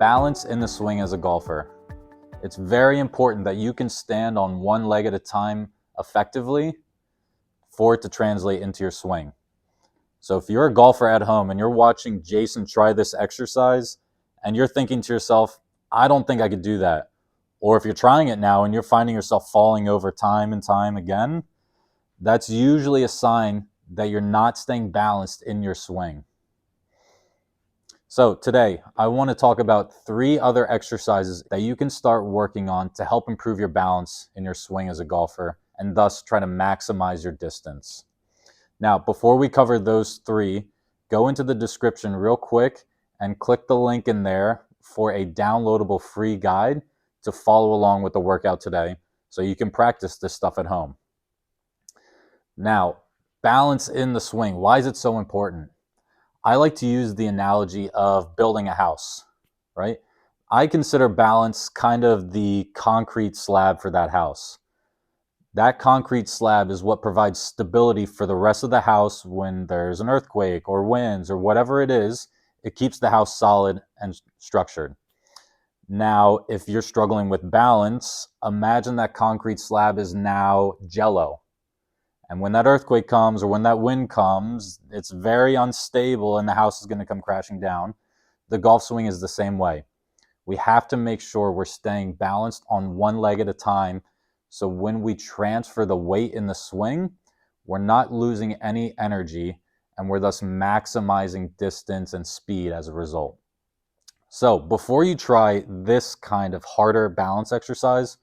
Balance in the swing as a golfer. It's very important that you can stand on one leg at a time effectively for it to translate into your swing. So if you're a golfer at home and you're watching Jason try this exercise and you're thinking to yourself, I don't think I could do that. Or if you're trying it now and you're finding yourself falling over time and time again, that's usually a sign that you're not staying balanced in your swing. So today, I want to talk about 3 other exercises that you can start working on to help improve your balance in your swing as a golfer and thus try to maximize your distance. Now, before we cover those 3, go into the description real quick and click the link in there for a downloadable free guide to follow along with the workout today so you can practice this stuff at home. Now, balance in the swing. Why is it so important? I like to use the analogy of building a house, right? I consider balance kind of the concrete slab for that house. That concrete slab is what provides stability for the rest of the house when there's an earthquake or winds or whatever it is. It keeps the house solid and structured. Now, if you're struggling with balance, imagine that concrete slab is now Jello. And when that earthquake comes or when that wind comes, it's very unstable and the house is going to come crashing down. The golf swing is the same way. We have to make sure we're staying balanced on one leg at a time. So when we transfer the weight in the swing, we're not losing any energy and we're thus maximizing distance and speed as a result. So before you try this kind of harder balance exercise,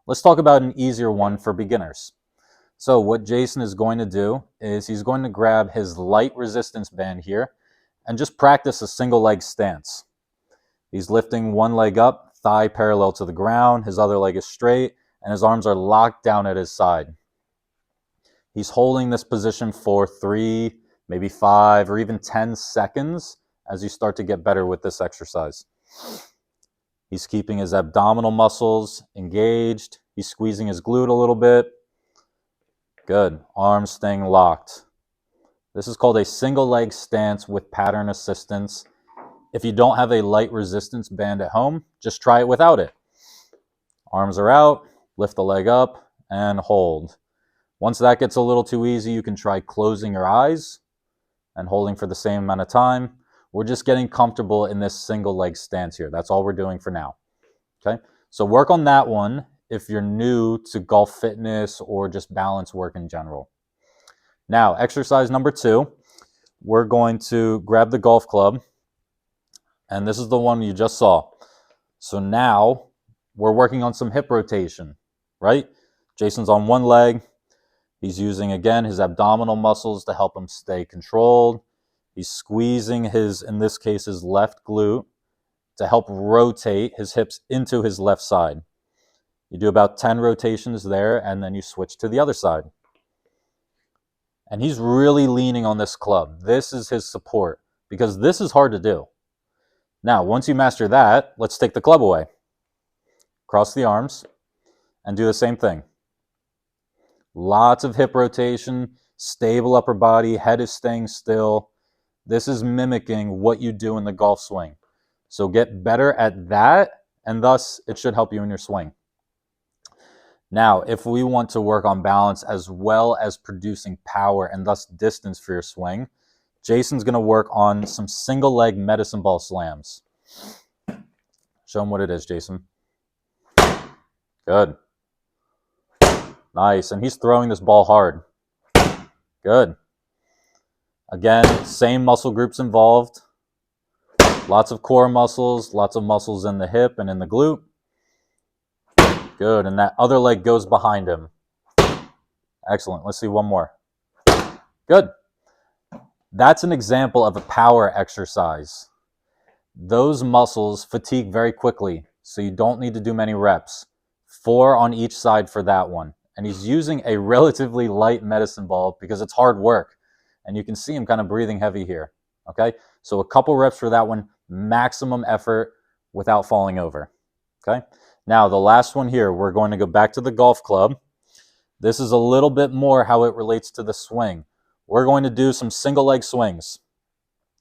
let's talk about an easier one for beginners. So what Jason is going to do is he's going to grab his light resistance band here and just practice a single leg stance. He's lifting one leg up, thigh parallel to the ground, his other leg is straight, and his arms are locked down at his side. He's holding this position for 3, maybe 5, or even 10 seconds as you start to get better with this exercise. He's keeping his abdominal muscles engaged. He's squeezing his glute a little bit. Good. Arms staying locked. This is called a single leg stance with pattern assistance. If you don't have a light resistance band at home, just try it without it. Arms are out, lift the leg up, and hold. Once that gets a little too easy, you can try closing your eyes and holding for the same amount of time. We're just getting comfortable in this single leg stance here. That's all we're doing for now. Okay? So work on that one if you're new to golf fitness or just balance work in general. Now, exercise number 2, we're going to grab the golf club, and this is the one you just saw. So now we're working on some hip rotation, right? Jason's on one leg. He's using, again, his abdominal muscles to help him stay controlled. He's squeezing his, in this case, his left glute to help rotate his hips into his left side. You do about 10 rotations there, and then you switch to the other side. And he's really leaning on this club. This is his support, because this is hard to do. Now, once you master that, let's take the club away. Cross the arms, and do the same thing. Lots of hip rotation, stable upper body, head is staying still. This is mimicking what you do in the golf swing. So get better at that, and thus it should help you in your swing. Now, if we want to work on balance as well as producing power and thus distance for your swing, Jason's going to work on some single leg medicine ball slams. Show him what it is, Jason. Good. Nice. And he's throwing this ball hard. Good. Again, same muscle groups involved. Lots of core muscles, lots of muscles in the hip and in the glute. Good. And that other leg goes behind him. Excellent. Let's see one more. Good. That's an example of a power exercise. Those muscles fatigue very quickly, so you don't need to do many reps. 4 on each side for that one. And he's using a relatively light medicine ball because it's hard work. And you can see him kind of breathing heavy here. Okay? So a couple reps for that one, maximum effort without falling over. Okay? Now, the last one here, we're going to go back to the golf club. This is a little bit more how it relates to the swing. We're going to do some single leg swings.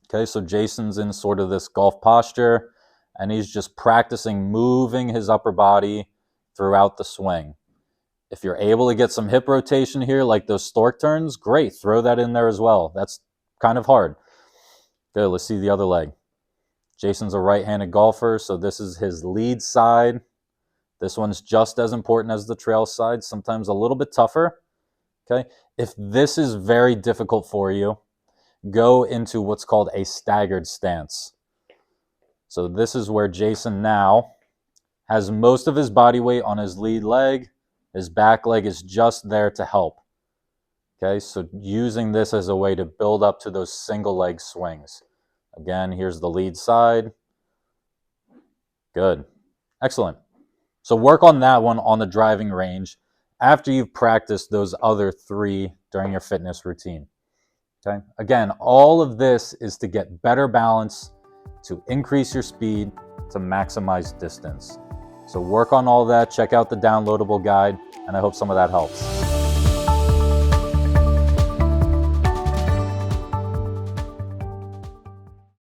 Okay, so Jason's in sort of this golf posture, and he's just practicing moving his upper body throughout the swing. If you're able to get some hip rotation here, like those Stork turns, great. Throw that in there as well. That's kind of hard. Good, let's see the other leg. Jason's a right-handed golfer, so this is his lead side. This one's just as important as the trail side, sometimes a little bit tougher. Okay, if this is very difficult for you, go into what's called a staggered stance. So this is where Jason now has most of his body weight on his lead leg. His back leg is just there to help. Okay, so using this as a way to build up to those single leg swings. Again, here's the lead side. Good. Excellent. So work on that one on the driving range after you've practiced those other 3 during your fitness routine. Okay. Again, all of this is to get better balance, to increase your speed, to maximize distance. So work on all that. Check out the downloadable guide, and I hope some of that helps.